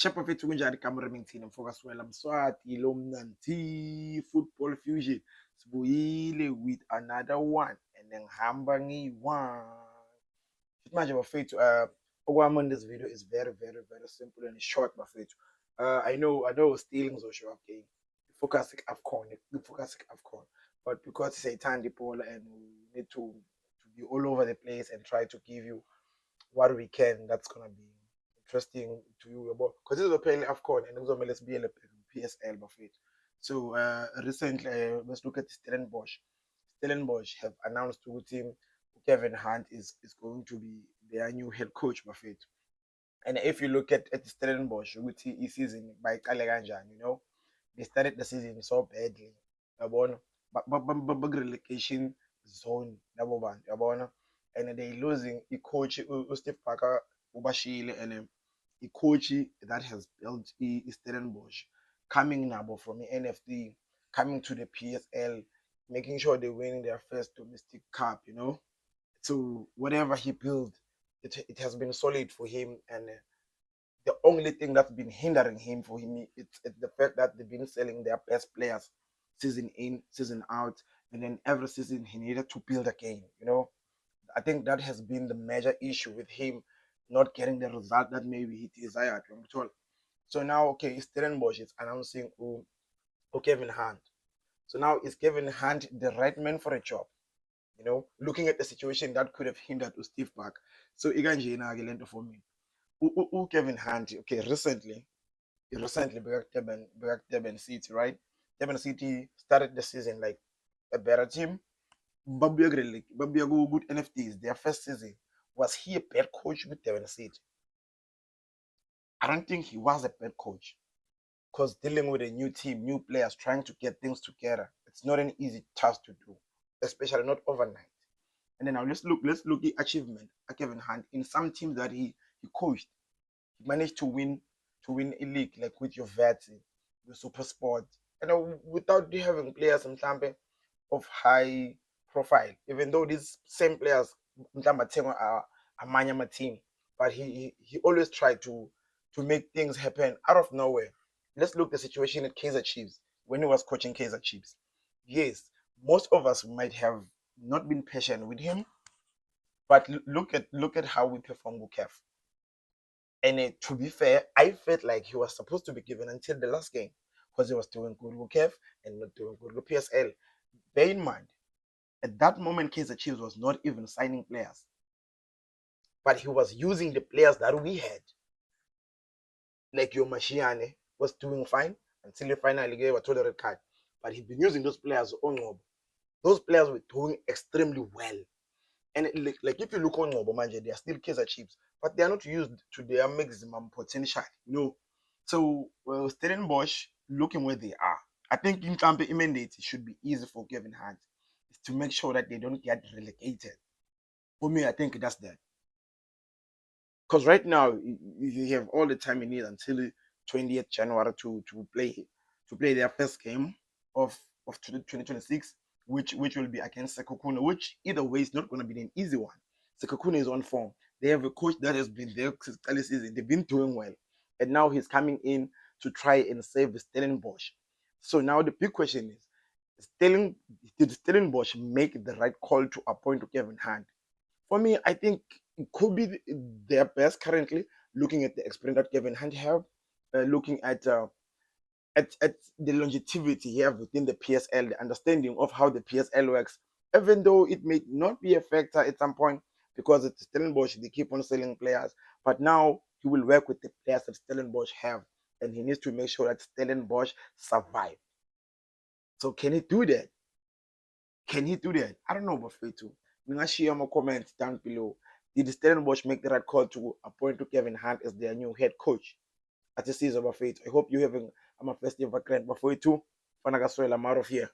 Shepa fethu kunjani kamera mengithini mfocus wela Mswati lo mnanti football fusion sibuyile with another one and ngihamba ngiyi-one manje bafethu okwami on this video is very very very simple and short bafethu. I know still ngizosho again focus AFCON focus AFCON but because siyayithanda ibhola and we need to be all over the place and try to give you what we can that's gonna be interesting to you about because this is playing AFCON and kuzomele sibuyele PSL bafethu. So recently let's look at Stellenbosch. Stellenbosch have announced ukuthi Kevin Hunt is going to be their new head coach bafethu. And if you look at Stellenbosch ukuthi i-season bayiqale kanjani, you know, they started the season so badly yabona relegation zone labo bantu yabona, and they losing i-coach Steve Parker ubashile and i-coach that has built i-Stellenbosch coming nabo from the NFT coming to the PSL making sure they win their first domestic cup, you know. So whatever he built, it has been solid for him, and the only thing that's been hindering him for him it's the fact that they've been selling their best players season in, season out, and then every season he needed to build again. You know, I think that has been the major issue with him not getting the result that maybe he desired. So now, okay, Stellenbosch is announcing Kevin Hunt. So now is Kevin Hunt the right man for a job? You know, looking at the situation that could have hindered Steve Park. So ikanjena ke lento for me. Kevin Hunt, okay, recently back Durban City, right? Durban City started the season like a better team. Babuya good NFTs. Their first season. Was he a bad coach with Durban City? I don't think he was a bad coach. Because dealing with a new team, new players, trying to get things together, it's not an easy task to do, especially not overnight. And then now let's look at achievement at Kevin Hunt in some teams that he coached. He managed to win a league like with your vets, your super sport, and without having players in Tampa of high profile, even though these same players are a team, but he always tried to make things happen out of nowhere. Let's look at the situation at Kaizer Chiefs when he was coaching Kaizer Chiefs. Yes, most of us might have not been patient with him, but look at how we perform with Kev. And to be fair, I felt like he was supposed to be given until the last game because he was doing good with Kev and not doing good with PSL. Bear in mind, at that moment, Kaizer Chiefs was not even signing players, but he was using the players that we had. Like your Mashiane was doing fine until he finally gave a total red card. But he'd been using those players on Ngobo. Those players were doing extremely well. And like if you look on Ngobo, man, they are still Kaizer Chiefs, but they are not used to their maximum potential, you know. So Stellenbosch, looking where they are, I think in Tampa immediate it should be easy for Kevin Hunt is to make sure that they don't get relegated. For me, I think that's that. Because right now you have all the time you need until 20th January to play their first game of 2026, which will be against Sekokuna, which either way is not going to be an easy one. Sekokuna is on form. They have a coach that has been there since early season. They've been doing well, and now he's coming in to try and save Stellenbosch. So now the big question is, did Stellenbosch make the right call to appoint Kevin Hunt? For me, I think it could be their best currently, looking at the experience that Kevin Hunt have, looking at the longevity he have within the PSL, the understanding of how the PSL works, even though it may not be a factor at some point because it's Stellenbosch, they keep on selling players, but now he will work with the players that Stellenbosch have, and he needs to make sure that Stellenbosch survive. So can he do that? Can he do that? I don't know, but Bafethu. Share my comments down below. Did Stellenbosch make the right call to appoint Kevin Hunt as their new head coach at the season, Bafethu? I hope you're having a festive weekend, Bafethu. I'm out of here.